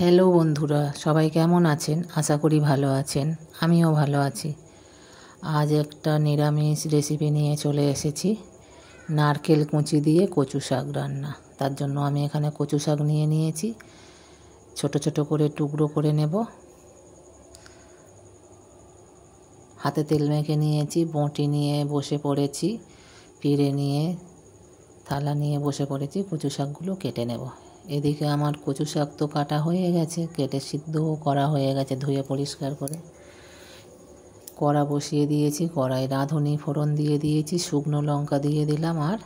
Hello বন্ধুরা, সবাই কেমন আছেন? আশা করি ভালো আছেন। আমিও ভালো আছি। আজ একটা নিরামিষ রেসিপি নিয়ে চলে এসেছি। নারকেল কুঁচি দিয়ে কচু শাক রান্না। তার জন্য আমি এখানে কচু শাক নিয়ে নিয়েছি। ছোট ছোট করে টুকরো করে নেব। হাতে তেল মেখে নিয়েছি, বঁটি নিয়ে বসে পড়েছি, পিঁড়ে নিয়ে থালা নিয়ে বসে পড়েছি। কচু শাকগুলো কেটে নেব। এদিকে আমার কচু শাক তো কাটা হয়ে গেছে, কেটে সিদ্ধও করা হয়ে গেছে, ধুয়ে পরিষ্কার করে। কড়া বসিয়ে দিয়েছি, কড়াই রাঁধুনি ফোড়ন দিয়ে দিয়েছি, শুকনো লঙ্কা দিয়ে দিলাম আর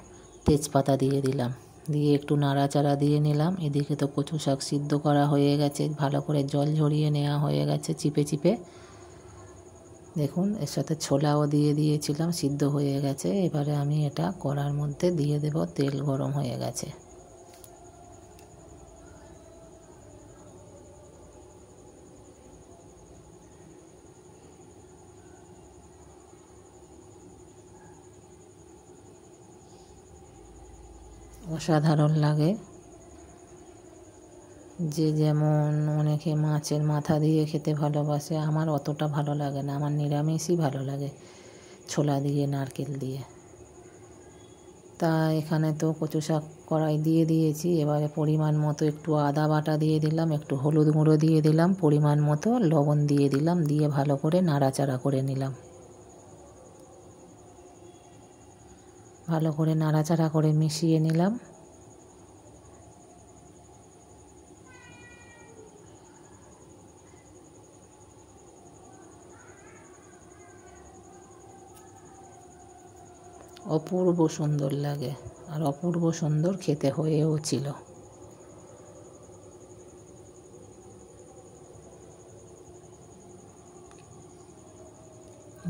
তেজপাতা দিয়ে দিলাম, দিয়ে একটু নাড়াচাড়া দিয়ে নিলাম। এদিকে তো কচু শাক সিদ্ধ করা হয়ে গেছে, ভালো করে জল ঝরিয়ে নেওয়া হয়ে গেছে চিপে চিপে। দেখুন, এর সাথে ছোলাও দিয়ে দিয়েছিলাম, সিদ্ধ হয়ে গেছে। এবারে আমি এটা কড়ার মধ্যে দিয়ে দেব। তেল গরম হয়ে গেছে। অসাধারণ লাগে। যে যেমন, অনেকে মাছের মাথা দিয়ে খেতে ভালোবাসে, আমার অতটা ভালো লাগে না। আমার নিরামিষই ভালো লাগে, ছোলা দিয়ে নারকেল দিয়ে। তা এখানে তো কচু শাক কড়াই দিয়ে দিয়েছি। এবারে পরিমাণ মতো একটু আদা বাটা দিয়ে দিলাম, একটু হলুদ গুঁড়ো দিয়ে দিলাম, পরিমাণ মতো লবণ দিয়ে দিলাম, দিয়ে ভালো করে নাড়াচাড়া করে নিলাম। ভালো করে নাড়াচাড়া করে মিশিয়ে নিলাম। অপূর্ব সুন্দর লাগে, আর অপূর্ব সুন্দর খেতে হয়েও ছিল।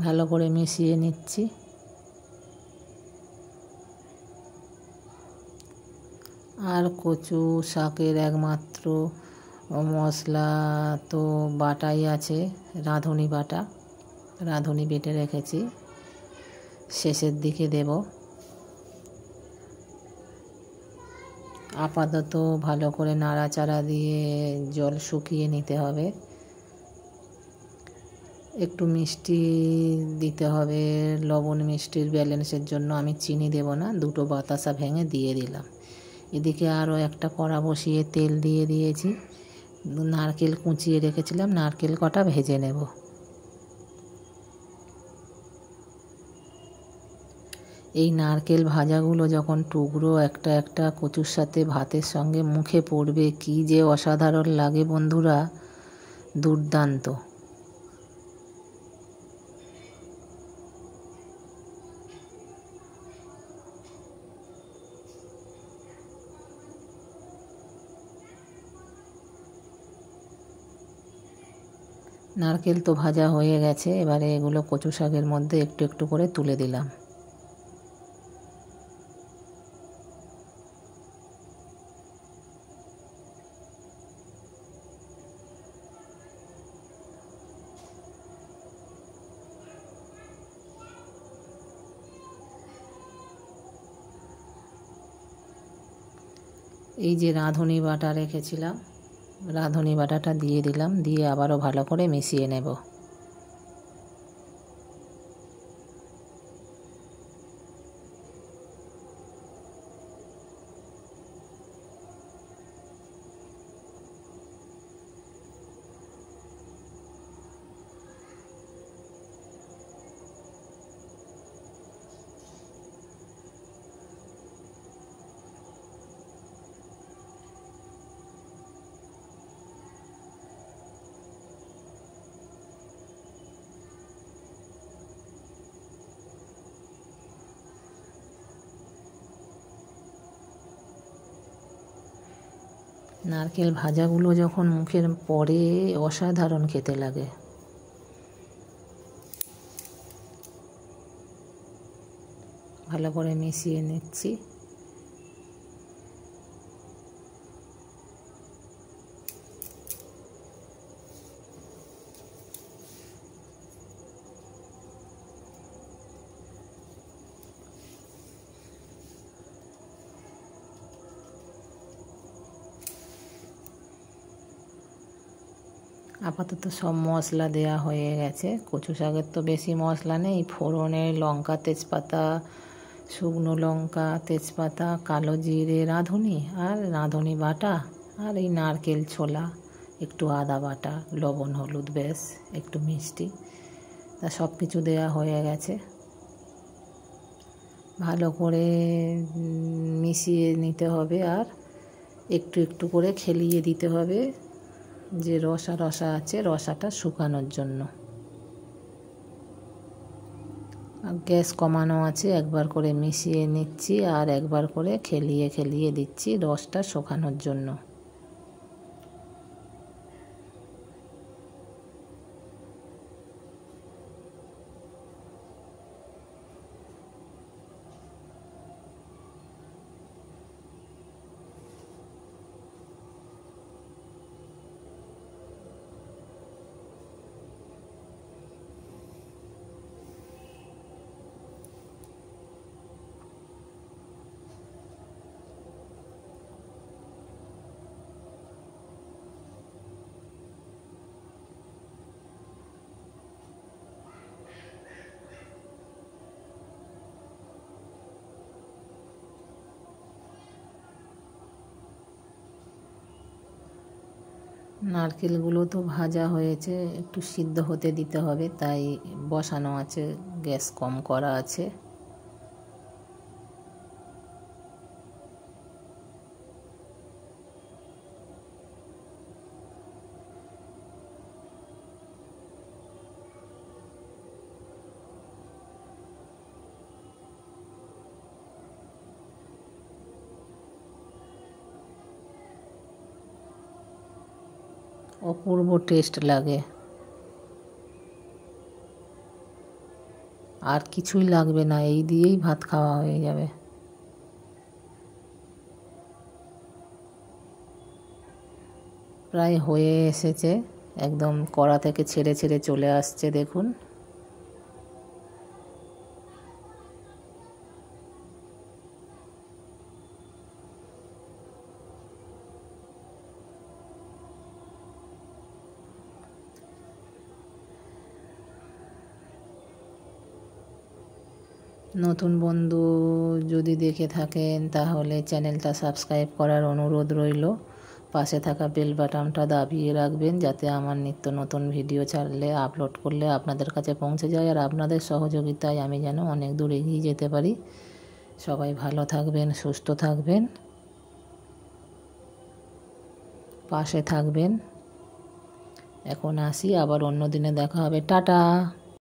ভালো করে মিশিয়ে নিচ্ছি। আর কচু শাকের একমাত্র মশলা তো বাটাই আছে, রাঁধুনি বাটা। রাঁধুনি বেটে রেখেছি, শেষের দিকে দেব। আপাতত ভালো করে নাড়াচাড়া দিয়ে জল শুকিয়ে নিতে হবে। একটু মিষ্টি দিতে হবে, লবণ মিষ্টির ব্যালেন্সের জন্য আমি চিনি দেব না, দুটো বাতাসা ভেঙে দিয়ে দিলাম। এদিকে আরও একটা কড়া বসিয়ে তেল দিয়ে দিয়েছি। নারকেল কুচিয়ে রেখেছিলাম, নারকেল কটা ভেজে নেব। এই নারকেল ভাজাগুলো যখন টুকরো একটা একটা কচুর সাথে ভাতের সঙ্গে মুখে পড়বে, কী যে অসাধারণ লাগে বন্ধুরা, দুর্দান্ত। নারকেল তো ভাজা হয়ে গেছে। এবারে এগুলো কচু শাকের মধ্যে একটু একটু করে তুলে দিলাম। এই যে রাঁধুনি বাটা রেখেছিলাম, রাঁধুনি বাটাটা দিয়ে দিলাম, দিয়ে আবারও ভালো করে মিশিয়ে নেব। নারকেল ভাজাগুলো যখন মুখের পড়ে, অসাধারণ খেতে লাগে। ভালো করে মিশিয়ে নিচ্ছি। আপাতত সব মশলা দেয়া হয়ে গেছে। কচু শাকের তো বেশি মশলা নেই, ফোড়নে লঙ্কা, তেজপাতা, শুকনো লঙ্কা, তেজপাতা, কালো জিরে, রাঁধুনি আর রাঁধুনি বাটা, আর এই নারকেল ছোলা, একটু আদা বাটা, লবণ, হলুদ, ব্যাস একটু মিষ্টি, তা সব কিছু দেওয়া হয়ে গেছে। ভালো করে মিশিয়ে নিতে হবে আর একটু একটু করে খেলিয়ে দিতে হবে, যে রসা রসা আছে রসাটা শুকানোর জন্য। আর গ্যাস কমানো আছে, একবার করে মিশিয়ে নিচ্ছি আর একবার করে খেলিয়ে খেলিয়ে দিচ্ছি রসটা শুকানোর জন্য। নারকেলগুলো তো ভাজা হয়েছে, একটু সিদ্ধ হতে দিতে হবে, তাই বসানো আছে, গ্যাস কম করা আছে। অপূর্ব টেস্ট লাগে, আর কিছুই লাগবে না, এই দিয়েই ভাত খাওয়া হয়ে যাবে। প্রায় হয়ে এসেছে, একদম কড়া থেকে ছেড়ে ছেড়ে চলে আসছে, দেখুন। নতুন বন্ধু যদি দেখে থাকেন তাহলে চ্যানেলটা সাবস্ক্রাইব করার অনুরোধ রইল। পাশে থাকা বেল বাটনটা দাবিয়ে রাখবেন, যাতে আমার নিত্য নতুন ভিডিও ছাড়লে, আপলোড করলে আপনাদের কাছে পৌঁছে যায়, আর আপনাদের সহযোগিতায় আমি যেন অনেক দূর এগিয়ে যেতে পারি। সবাই ভালো থাকবেন, সুস্থ থাকবেন, পাশে থাকবেন। এখন আসি, আবার অন্য দিনে দেখা হবে। টাটা।